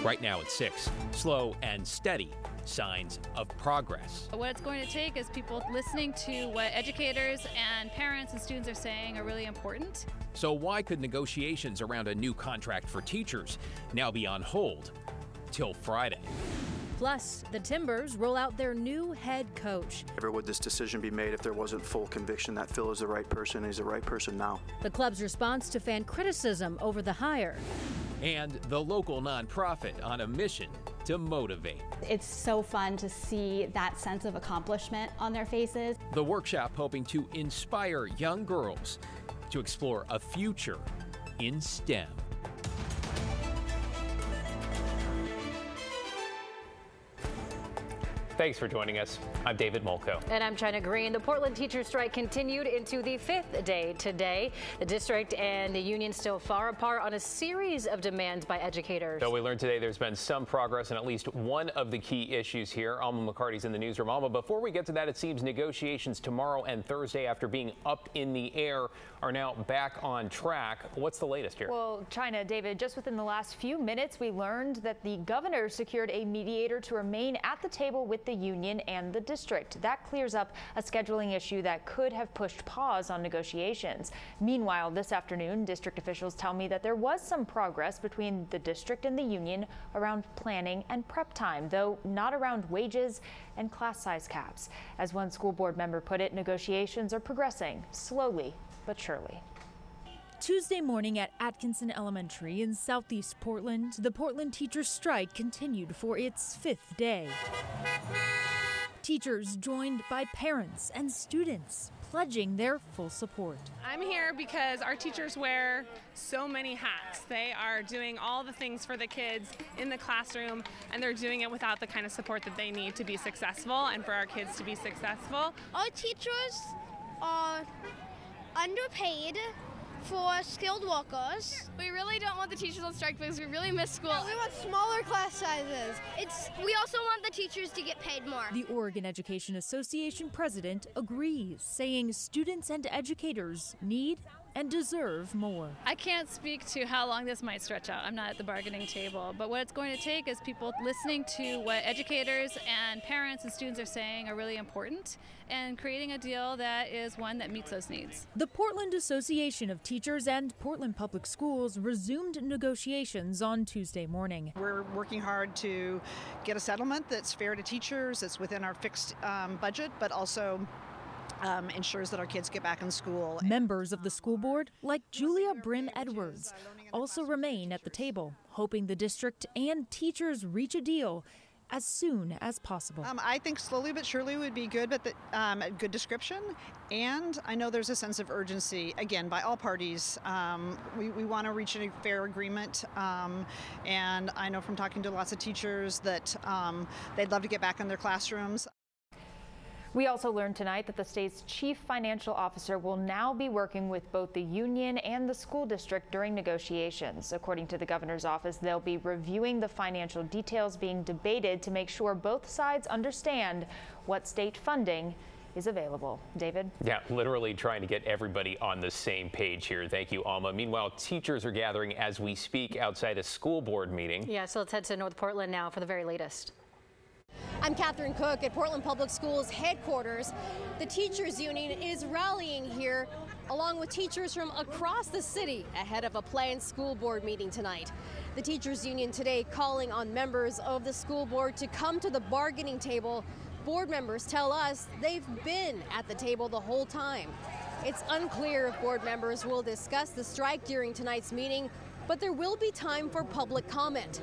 Right now at 6, slow and steady signs of progress. What it's going to take is people listening to what educators and parents and students are saying are really important. So why could negotiations around a new contract for teachers now be on hold till Friday? Plus, the Timbers roll out their new head coach. Never would this decision be made if there wasn't full conviction that Phil is the right person, and he's the right person now. The club's response to fan criticism over the hire. And the local nonprofit on a mission to motivate. It's so fun to see that sense of accomplishment on their faces. The workshop hoping to inspire young girls to explore a future in STEM. Thanks for joining us. I'm David Molko. And I'm China Green. The Portland teacher strike continued into the 5th day today. The district and the union still far apart on a series of demands by educators. Though we learned today there's been some progress on at least one of the key issues here. Alma McCarty's in the newsroom. Alma, before we get to that, it seems negotiations tomorrow and Thursday, after being up in the air, are now back on track. What's the latest here? Well, China, David, just within the last few minutes, we learned that the governor secured a mediator to remain at the table with the union and the district. That clears up a scheduling issue that could have pushed pause on negotiations. Meanwhile, this afternoon, district officials tell me that there was some progress between the district and the union around planning and prep time, though not around wages and class size caps. As one school board member put it, negotiations are progressing slowly but surely. Tuesday morning at Atkinson Elementary in southeast Portland, the Portland teachers' strike continued for its 5th day. Teachers joined by parents and students pledging their full support. I'm here because our teachers wear so many hats. They are doing all the things for the kids in the classroom, and they're doing it without the kind of support that they need to be successful and for our kids to be successful. Our teachers are underpaid for skilled workers. We really don't want the teachers on strike because we really miss school. Yeah, we want smaller class sizes. We also want the teachers to get paid more. The Oregon Education Association president agrees, saying students and educators need and deserve more. I can't speak to how long this might stretch out. I'm not at the bargaining table, but what it's going to take is people listening to what educators and parents and students are saying are really important and creating a deal that is one that meets those needs. The Portland Association of Teachers and Portland Public Schools resumed negotiations on Tuesday morning. We're working hard to get a settlement that's fair to teachers, that's within our fixed budget, but also ensures that our kids get back in school. Members of the school board, like Julia Brim Edwards, also remain at the table, hoping the district and teachers reach a deal as soon as possible. I think slowly but surely would be good, but a good description. And I know there's a sense of urgency, again, by all parties. We want to reach a fair agreement. And I know from talking to lots of teachers that they'd love to get back in their classrooms. We also learned tonight that the state's chief financial officer will now be working with both the union and the school district during negotiations. According to the governor's office, they'll be reviewing the financial details being debated to make sure both sides understand what state funding is available. David? Yeah, literally trying to get everybody on the same page here. Thank you, Alma. Meanwhile, teachers are gathering as we speak outside a school board meeting. Yeah, so let's head to North Portland now for the very latest. I'm Catherine Cook at Portland Public Schools headquarters. The teachers union is rallying here along with teachers from across the city ahead of a planned school board meeting tonight. The teachers union today calling on members of the school board to come to the bargaining table. Board members tell us they've been at the table the whole time. It's unclear if board members will discuss the strike during tonight's meeting, but there will be time for public comment.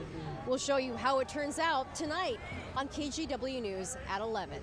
We'll show you how it turns out tonight on KGW News at 11.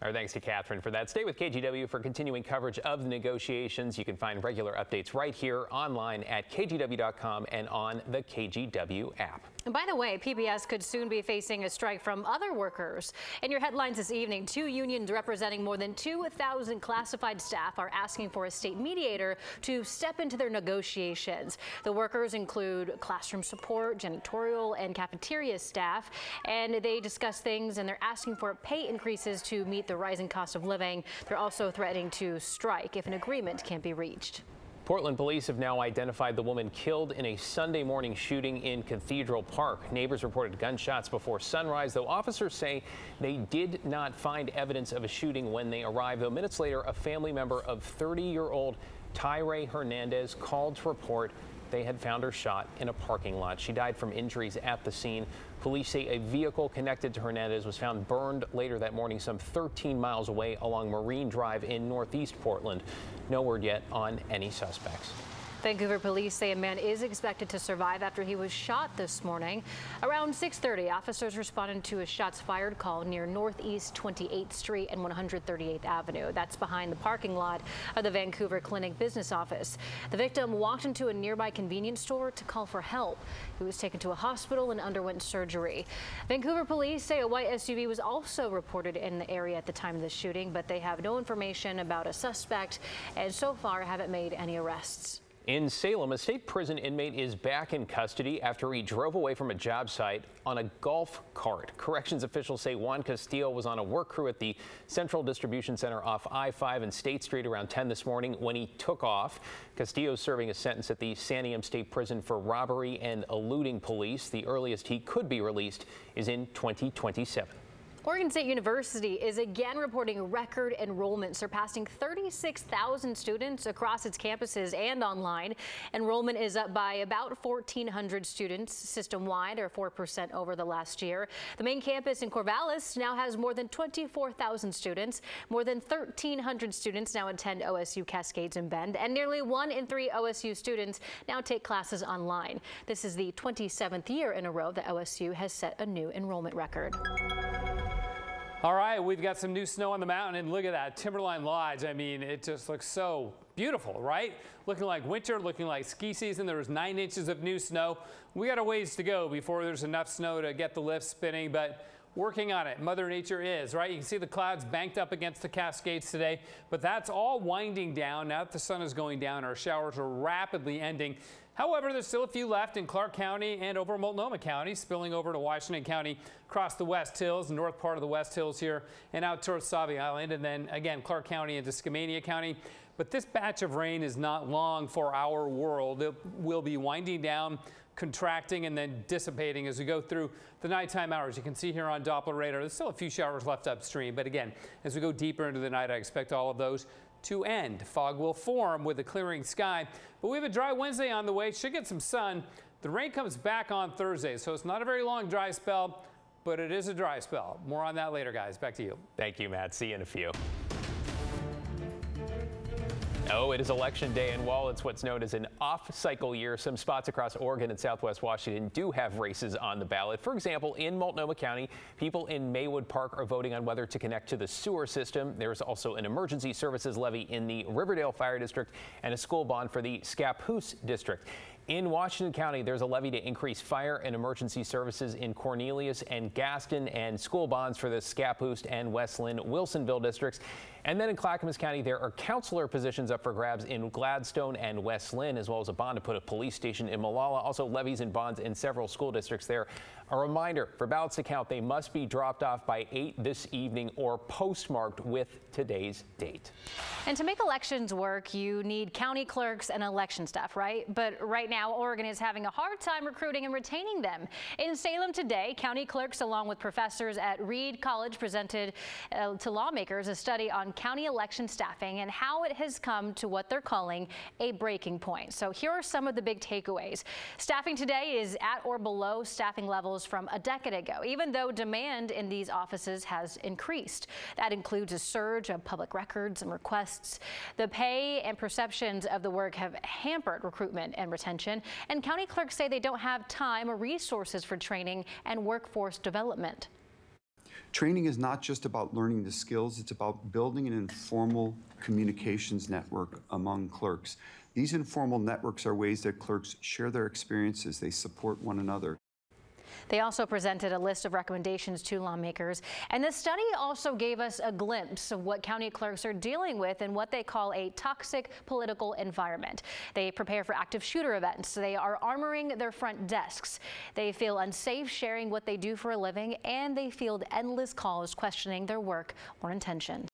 Our thanks to Catherine for that. Stay with KGW for continuing coverage of the negotiations. You can find regular updates right here online at kgw.com and on the KGW app. And by the way, PBS could soon be facing a strike from other workers. In your headlines this evening, 2 unions representing more than 2,000 classified staff are asking for a state mediator to step into their negotiations. The workers include classroom support, janitorial, and cafeteria staff, and they discuss things and they're asking for pay increases to meet the rising cost of living. They're also threatening to strike if an agreement can't be reached. Portland police have now identified the woman killed in a Sunday morning shooting in Cathedral Park. Neighbors reported gunshots before sunrise, though officers say they did not find evidence of a shooting when they arrived. Though minutes later, a family member of 30-year-old Tyre Hernandez called to report they had found her shot in a parking lot. She died from injuries at the scene. Police say a vehicle connected to Hernandez was found burned later that morning some 13 miles away along Marine Drive in northeast Portland. No word yet on any suspects. Vancouver police say a man is expected to survive after he was shot this morning. Around 6:30, officers responded to a shots fired call near Northeast 28th Street and 138th Avenue. That's behind the parking lot of the Vancouver Clinic business office. The victim walked into a nearby convenience store to call for help. He was taken to a hospital and underwent surgery. Vancouver police say a white SUV was also reported in the area at the time of the shooting, but they have no information about a suspect and so far haven't made any arrests. In Salem, a state prison inmate is back in custody after he drove away from a job site on a golf cart. Corrections officials say Juan Castillo was on a work crew at the Central Distribution Center off I-5 and State Street around 10 this morning when he took off. Castillo is serving a sentence at the Santiam State Prison for robbery and eluding police. The earliest he could be released is in 2027. Oregon State University is again reporting record enrollment, surpassing 36,000 students across its campuses and online. Enrollment is up by about 1,400 students system-wide, or 4% over the last year. The main campus in Corvallis now has more than 24,000 students. More than 1,300 students now attend OSU Cascades and Bend, and nearly 1 in 3 OSU students now take classes online. This is the 27th year in a row that OSU has set a new enrollment record. All right, we've got some new snow on the mountain, and look at that, Timberline Lodge. I mean, it just looks so beautiful, right? Looking like winter, looking like ski season. There was 9 inches of new snow. We got a ways to go before there's enough snow to get the lift spinning, but working on it. Mother Nature is, right? You can see the clouds banked up against the Cascades today, but that's all winding down. Now that the sun is going down, our showers are rapidly ending. However, there's still a few left in Clark County and over Multnomah County, spilling over to Washington County, across the West Hills, the north part of the West Hills here, and out towards Sauvie Island, and then again Clark County into Skamania County. But this batch of rain is not long for our world. It will be winding down, contracting, and then dissipating as we go through the nighttime hours. You can see here on Doppler radar, there's still a few showers left upstream, but again, as we go deeper into the night, I expect all of those to end. Fog will form with a clearing sky, but we have a dry Wednesday on the way. Should get some sun. The rain comes back on Thursday, so it's not a very long dry spell, but it is a dry spell. More on that later, guys. Back to you. Thank you, Matt. See you in a few. Oh, it is election day, and while it's what's known as an off-cycle year, some spots across Oregon and Southwest Washington do have races on the ballot. For example, in Multnomah County, people in Maywood Park are voting on whether to connect to the sewer system. There's also an emergency services levy in the Riverdale Fire District and a school bond for the Scappoose District. In Washington County, there's a levy to increase fire and emergency services in Cornelius and Gaston, and school bonds for the Scappoose and West Lynn Wilsonville districts. And then in Clackamas County, there are counselor positions up for grabs in Gladstone and West Lynn, as well as a bond to put a police station in Molalla. Also levies and bonds in several school districts there. A reminder, for ballots to count, they must be dropped off by 8 this evening or postmarked with today's date. And to make elections work, you need county clerks and election staff, right? But right now, Oregon is having a hard time recruiting and retaining them. In Salem today, county clerks, along with professors at Reed College, presented to lawmakers a study on county election staffing and how it has come to what they're calling a breaking point. So here are some of the big takeaways. Staffing today is at or below staffing levels from a decade ago, even though demand in these offices has increased. That includes a surge of public records and requests. The pay and perceptions of the work have hampered recruitment and retention, and county clerks say they don't have time or resources for training and workforce development. Training is not just about learning the skills, it's about building an informal communications network among clerks. These informal networks are ways that clerks share their experiences, they support one another. They also presented a list of recommendations to lawmakers, and the study also gave us a glimpse of what county clerks are dealing with in what they call a toxic political environment. They prepare for active shooter events. They are armoring their front desks. They feel unsafe sharing what they do for a living, and they field endless calls questioning their work or intentions.